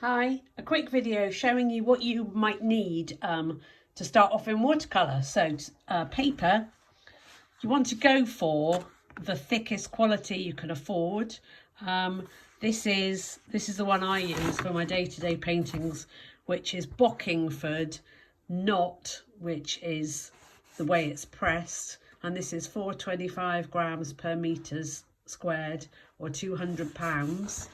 Hi, a quick video showing you what you might need to start off in watercolour. So paper, you want to go for the thickest quality you can afford. This is the one I use for my day-to-day paintings, which is Bockingford Knot, which is the way it's pressed, and this is 425 grams per meters squared, or 200 pounds.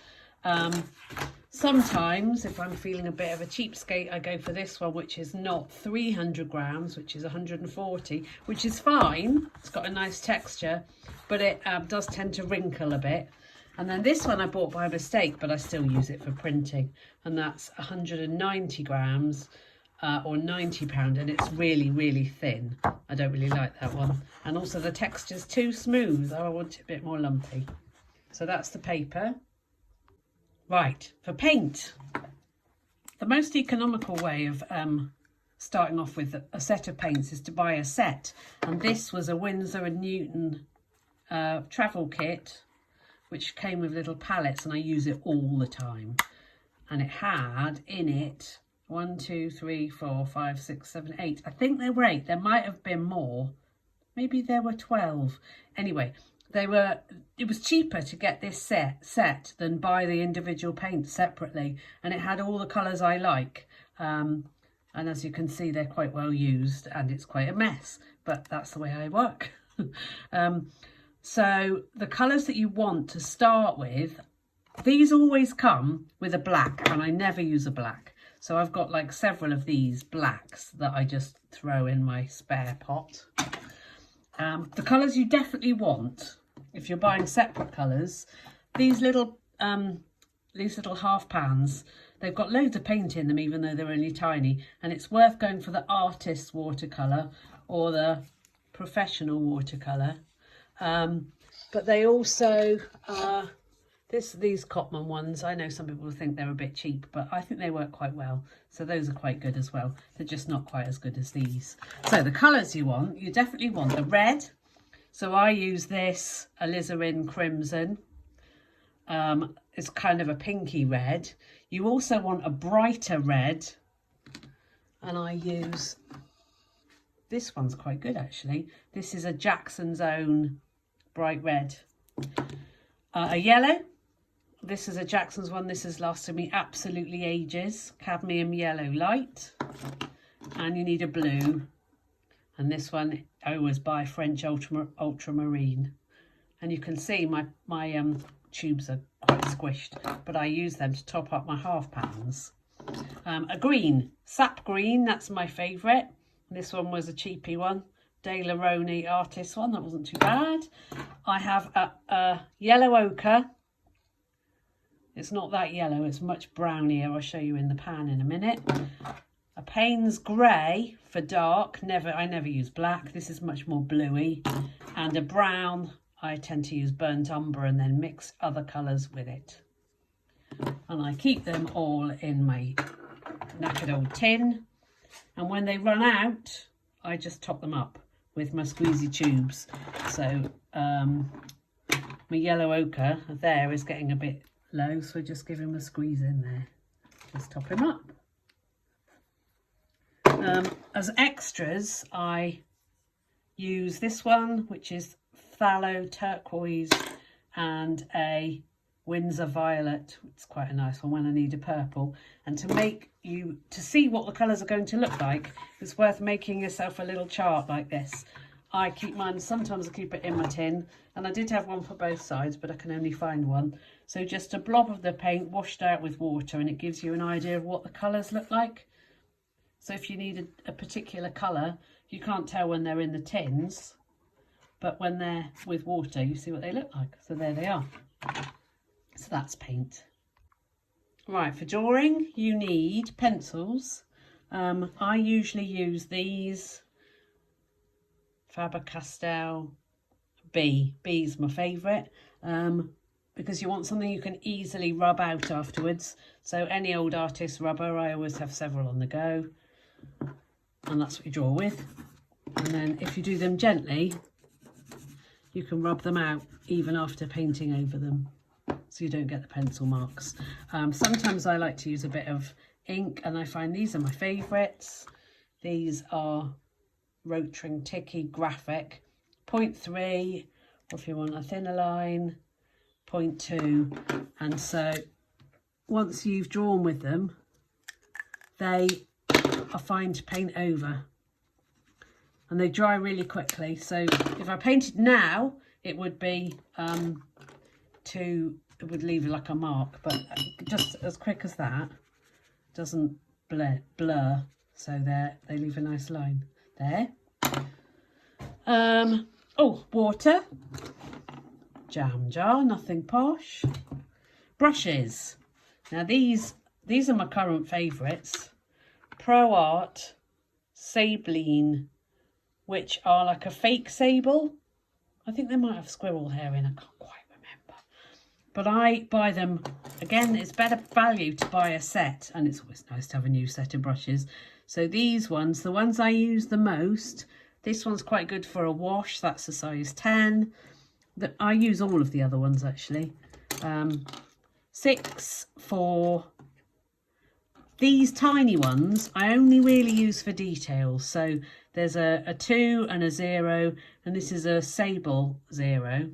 Sometimes if I'm feeling a bit of a cheapskate, I go for this one, which is not 300 grams, which is 140, which is fine. It's got a nice texture, but it does tend to wrinkle a bit. And then this one I bought by mistake, but I still use it for printing, and that's 190 grams or £90, and it's really thin. I don't really like that one, and also the texture's too smooth. I want it a bit more lumpy. So that's the paper. Right, for paint, the most economical way of starting off with a set of paints is to buy a set, and this was a Winsor & Newton travel kit, which came with little palettes, and I use it all the time. And it had in it 1, 2, 3, 4, 5, 6, 7, 8. I think there were 8. There might have been more. Maybe there were 12. Anyway, it was cheaper to get this set than buy the individual paints separately, and it had all the colours I like. And as you can see, they're quite well used, and it's quite a mess, but that's the way I work. So the colours that you want to start with, these always come with a black, and I never use a black. So I've got like several of these blacks that I just throw in my spare pot. The colours you definitely want, if you're buying separate colours, these little half pans, they've got loads of paint in them, even though they're only tiny, and it's worth going for the artist's watercolour or the professional watercolour. But they also these Cotman ones, I know some people think they're a bit cheap, but I think they work quite well, so those are quite good as well. They're just not quite as good as these. So the colours you definitely want the red. So I use this alizarin crimson. It's kind of a pinky red. You also want a brighter red, and I use this one's quite good actually. This is a Jackson's Own bright red. A yellow. This is a Jackson's one. This has lasted me absolutely ages. Cadmium yellow light. And you need a blue. And this one I always buy French ultramarine. And you can see my tubes are quite squished, but I use them to top up my half pans. A green, sap green, that's my favourite. This one was a cheapy one. De La Roni artist one, that wasn't too bad. I have a yellow ochre. It's not that yellow, it's much brownier. I'll show you in the pan in a minute. A Payne's grey for dark. I never use black. This is much more bluey. And a brown. I tend to use burnt umber and then mix other colours with it. And I keep them all in my knackered old tin. And when they run out, I just top them up with my squeezy tubes. So my yellow ochre there is getting a bit low, so I just give him a squeeze in there. Just top him up. As extras, I use this one, which is phthalo turquoise, and a Winsor violet. It's quite a nice one when I need a purple. And to see what the colours are going to look like, it's worth making yourself a little chart like this. I keep mine, sometimes I keep it in my tin, and I did have one for both sides, but I can only find one. So just a blob of the paint washed out with water, and it gives you an idea of what the colours look like. So if you need a particular colour, you can't tell when they're in the tins, but when they're with water, you see what they look like. So there they are. So that's paint. Right, for drawing, you need pencils. I usually use these Faber-Castell B. B's my favourite, because you want something you can easily rub out afterwards. So any old artist rubber, I always have several on the go, and that's what you draw with. And then if you do them gently, you can rub them out even after painting over them. So so you don't get the pencil marks. Sometimes I like to use a bit of ink, and I find these are my favourites. These are Rotring Ticky Graphic 0.3, or if you want a thinner line, 0.2. And so once you've drawn with them, they are fine to paint over, and they dry really quickly. So if I painted now, it would be it would leave like a mark, but just as quick as that, doesn't blur. So there, they leave a nice line there. Oh, water, jam jar, nothing posh. Brushes. Now these are my current favourites. Pro Art Sabline, which are like a fake sable. I think they might have squirrel hair in, I can't quite remember. But I buy them, again, it's better value to buy a set, and it's always nice to have a new set of brushes. So these ones, the ones I use the most, this one's quite good for a wash, that's a size 10. I use all of the other ones actually. 6 for these tiny ones. I only really use for details. So there's a 2 and a 0, and this is a sable 0,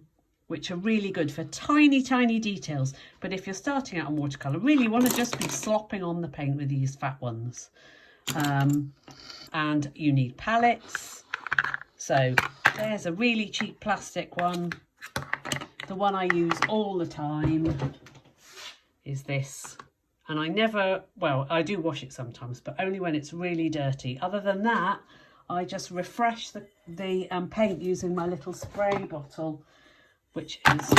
which are really good for tiny details. But if you're starting out on watercolour, really you want to just be slopping on the paint with these fat ones. And you need palettes. So there's a really cheap plastic one. The one I use all the time is this. And I never, well, I do wash it sometimes, but only when it's really dirty. Other than that, I just refresh the paint using my little spray bottle, which is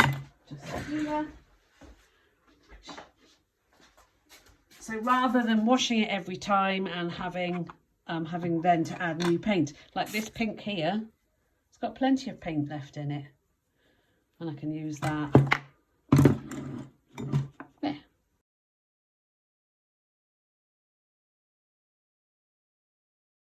just here. So rather than washing it every time and having then to add new paint, like this pink here, it's got plenty of paint left in it, and I can use that.